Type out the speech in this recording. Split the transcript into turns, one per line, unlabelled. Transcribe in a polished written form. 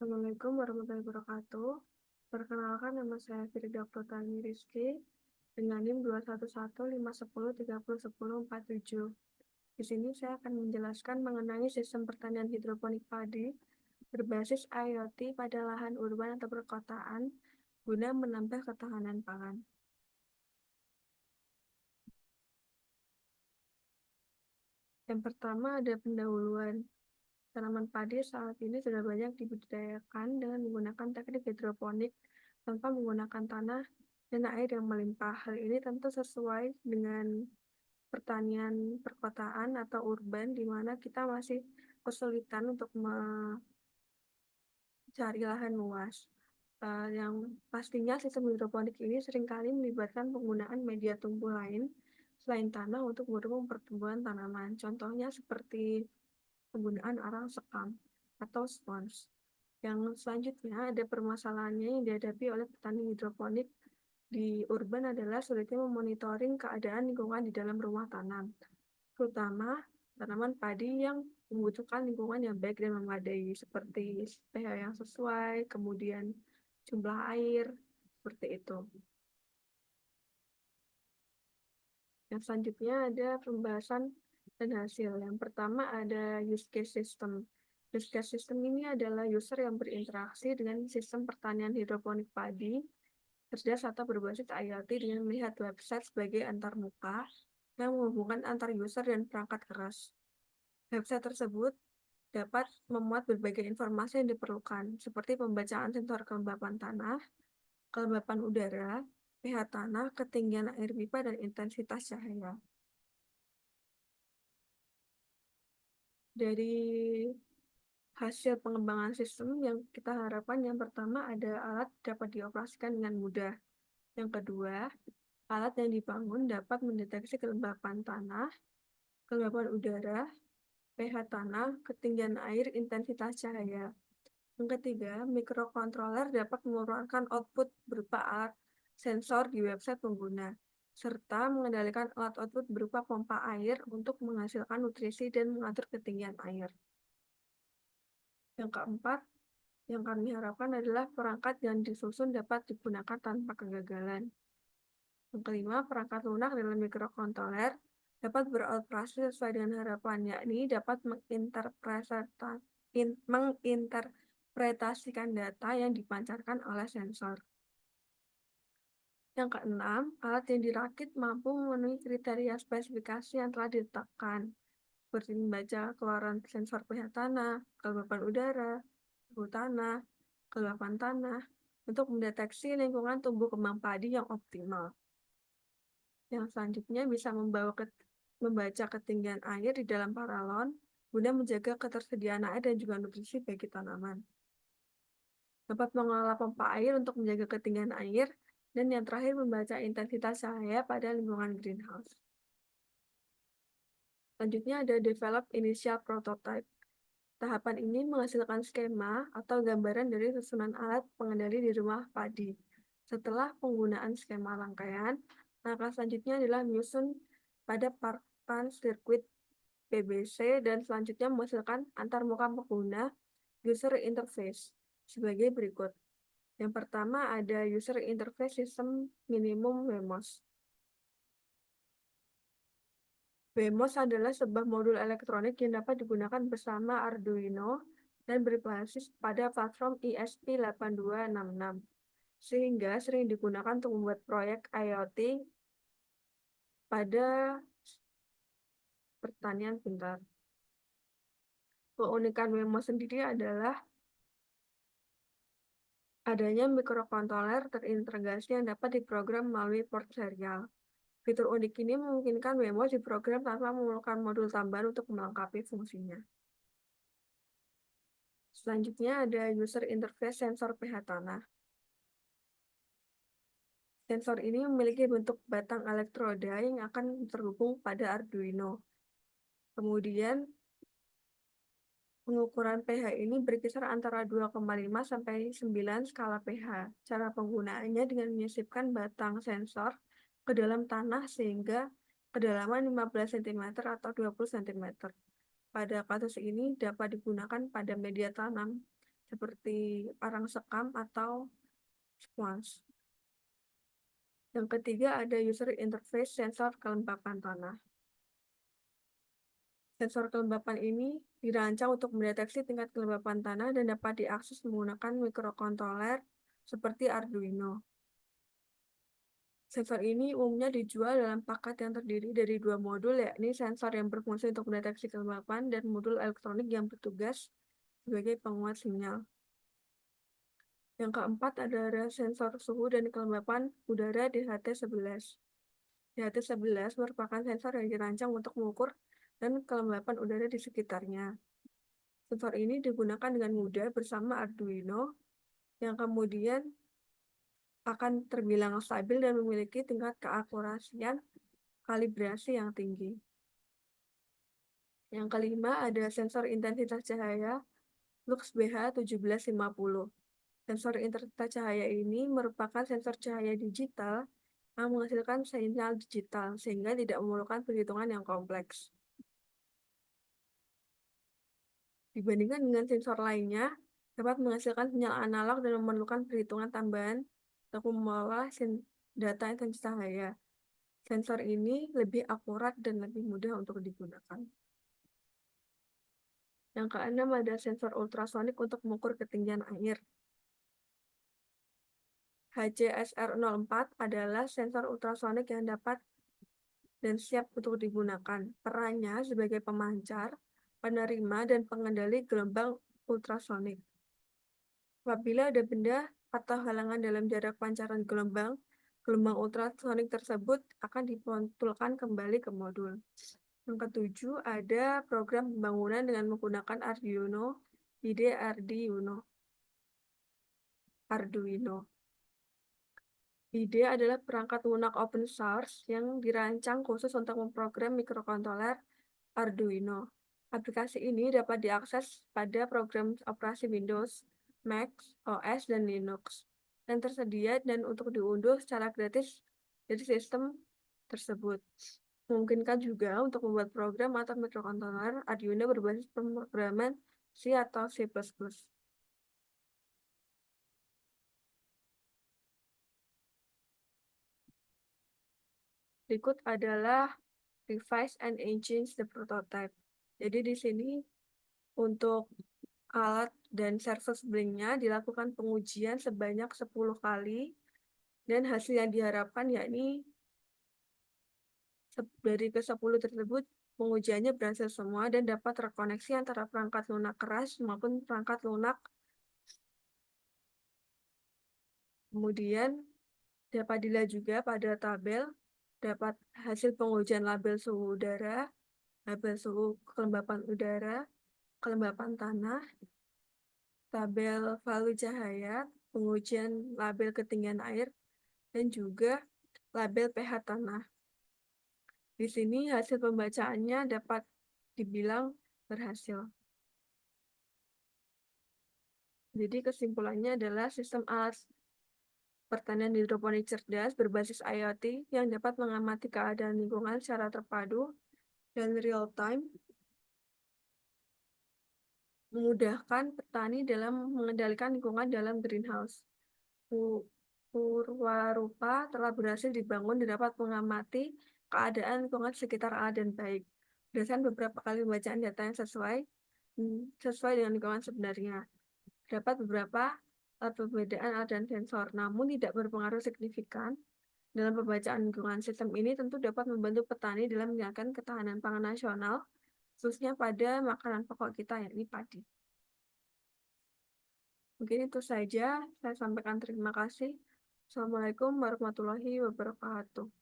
Assalamualaikum warahmatullahi wabarakatuh. Perkenalkan, nama saya Firda Protani Rizky dengan NIM 21151030104 Di sini saya akan menjelaskan mengenai sistem pertanian hidroponik padi berbasis IoT pada lahan urban atau perkotaan guna menambah ketahanan pangan. Yang pertama ada pendahuluan. Tanaman padi saat ini sudah banyak dibudidayakan dengan menggunakan teknik hidroponik tanpa menggunakan tanah dan air yang melimpah. Hal ini tentu sesuai dengan pertanian perkotaan atau urban, di mana kita masih kesulitan untuk mencari lahan luas. Yang pastinya sistem hidroponik ini seringkali melibatkan penggunaan media tumbuh lain selain tanah untuk mendukung pertumbuhan tanaman. Contohnya seperti penggunaan arang sekam atau spons. Yang selanjutnya ada permasalahannya yang dihadapi oleh petani hidroponik di urban adalah sulitnya memonitoring keadaan lingkungan di dalam rumah tanam, terutama tanaman padi yang membutuhkan lingkungan yang baik dan memadai, seperti pH yang sesuai, kemudian jumlah air, seperti itu. Yang selanjutnya ada pembahasan dan hasil. Yang pertama ada use case system. Use case system ini adalah user yang berinteraksi dengan sistem pertanian hidroponik padi cerdas atau berbasis IoT dengan melihat website sebagai antarmuka yang menghubungkan antar user dan perangkat keras. Website tersebut dapat memuat berbagai informasi yang diperlukan, seperti pembacaan sensor kelembapan tanah, kelembapan udara, pH tanah, ketinggian air pipa, dan intensitas cahaya. Dari hasil pengembangan sistem yang kita harapkan, yang pertama ada alat dapat dioperasikan dengan mudah. Yang kedua, alat yang dibangun dapat mendeteksi kelembapan tanah, kelembapan udara, pH tanah, ketinggian air, intensitas cahaya. Yang ketiga, mikrokontroler dapat mengeluarkan output berupa alat sensor di website pengguna, serta mengendalikan alat output berupa pompa air untuk menghasilkan nutrisi dan mengatur ketinggian air. Yang keempat, yang kami harapkan adalah perangkat yang disusun dapat digunakan tanpa kegagalan. Yang kelima, perangkat lunak dalam mikrokontroler dapat beroperasi sesuai dengan harapan, yakni dapat menginterpretasikan data yang dipancarkan oleh sensor. Yang keenam, alat yang dirakit mampu memenuhi kriteria spesifikasi yang telah ditetapkan, seperti membaca keluaran sensor pH tanah, kelembapan udara, suhu tanah, kelembapan tanah, untuk mendeteksi lingkungan tumbuh kembang padi yang optimal. Yang selanjutnya bisa membaca ketinggian air di dalam paralon guna menjaga ketersediaan air dan juga nutrisi bagi tanaman. Dapat mengelola pompa air untuk menjaga ketinggian air, dan yang terakhir membaca intensitas cahaya pada lingkungan greenhouse. Selanjutnya ada develop initial prototype. Tahapan ini menghasilkan skema atau gambaran dari susunan alat pengendali di rumah padi. Setelah penggunaan skema rangkaian, langkah selanjutnya adalah menyusun pada papan sirkuit PBC dan selanjutnya menghasilkan antarmuka pengguna user interface sebagai berikut. Yang pertama ada user interface sistem minimum WMOS. WMOS adalah sebuah modul elektronik yang dapat digunakan bersama Arduino dan berbasis pada platform ESP8266, sehingga sering digunakan untuk membuat proyek IoT pada pertanian pintar. Keunikan WMOS sendiri adalah adanya mikrokontroler terintegrasi yang dapat diprogram melalui port serial. Fitur unik ini memungkinkan WMOS diprogram tanpa memerlukan modul tambahan untuk melengkapi fungsinya. Selanjutnya ada user interface sensor pH tanah. Sensor ini memiliki bentuk batang elektroda yang akan terhubung pada Arduino. Kemudian, pengukuran pH ini berkisar antara 2,5 sampai 9 skala pH. Cara penggunaannya dengan menyisipkan batang sensor ke dalam tanah sehingga kedalaman 15 cm atau 20 cm. Pada kasus ini dapat digunakan pada media tanam seperti arang sekam atau squash. Yang ketiga ada user interface sensor kelembapan tanah. Sensor kelembapan ini dirancang untuk mendeteksi tingkat kelembapan tanah dan dapat diakses menggunakan mikrokontroler seperti Arduino. Sensor ini umumnya dijual dalam paket yang terdiri dari dua modul, yakni sensor yang berfungsi untuk mendeteksi kelembapan dan modul elektronik yang bertugas sebagai penguat sinyal. Yang keempat adalah sensor suhu dan kelembapan udara DHT11. DHT11 merupakan sensor yang dirancang untuk mengukur dan kelembapan udara di sekitarnya. Sensor ini digunakan dengan mudah bersama Arduino yang kemudian akan terbilang stabil dan memiliki tingkat keakurasian kalibrasi yang tinggi. Yang kelima ada sensor intensitas cahaya Lux BH1750. Sensor intensitas cahaya ini merupakan sensor cahaya digital yang menghasilkan sinyal digital sehingga tidak memerlukan perhitungan yang kompleks. Dibandingkan dengan sensor lainnya, dapat menghasilkan sinyal analog dan memerlukan perhitungan tambahan untuk mengolah data intensitas cahaya. Sensor ini lebih akurat dan lebih mudah untuk digunakan. Yang keenam ada sensor ultrasonik untuk mengukur ketinggian air. HCSR04 adalah sensor ultrasonik yang dapat dan siap untuk digunakan. Perannya sebagai pemancar, penerima, dan pengendali gelombang ultrasonik. Apabila ada benda atau halangan dalam jarak pancaran gelombang ultrasonik tersebut akan dipantulkan kembali ke modul. Yang ketujuh, ada program pembangunan dengan menggunakan Arduino, IDE Arduino. IDE adalah perangkat lunak open source yang dirancang khusus untuk memprogram mikrokontroler Arduino. Aplikasi ini dapat diakses pada program operasi Windows, Mac, OS, dan Linux, dan tersedia dan untuk diunduh secara gratis dari sistem tersebut. Memungkinkan juga untuk membuat program atau mikrokontroler Arduino berbasis pemrograman C atau C++. Berikut adalah revise and engines the prototype. Jadi di sini untuk alat dan server sebelumnya dilakukan pengujian sebanyak 10 kali dan hasil yang diharapkan yakni dari ke-10 tersebut pengujiannya berhasil semua dan dapat terkoneksi antara perangkat lunak keras maupun perangkat lunak. Kemudian dapat dilihat juga pada tabel dapat hasil pengujian label suhu udara, label suhu kelembapan udara, kelembapan tanah, tabel value cahaya, pengujian label ketinggian air, dan juga label pH tanah. Di sini hasil pembacaannya dapat dibilang berhasil. Jadi kesimpulannya adalah sistem alat pertanian hidroponik cerdas berbasis IoT yang dapat mengamati keadaan lingkungan secara terpadu dan real time, memudahkan petani dalam mengendalikan lingkungan dalam greenhouse. Purwarupa telah berhasil dibangun dan dapat mengamati keadaan lingkungan sekitar alat dan baik. Berdasarkan beberapa kali pembacaan data yang sesuai dengan lingkungan sebenarnya. Dapat beberapa perbedaan alat dan sensor, namun tidak berpengaruh signifikan dalam pembacaan lingkungan. Sistem ini tentu dapat membantu petani dalam meningkatkan ketahanan pangan nasional, khususnya pada makanan pokok kita, yakni padi. Mungkin itu saja, saya sampaikan terima kasih. Assalamualaikum warahmatullahi wabarakatuh.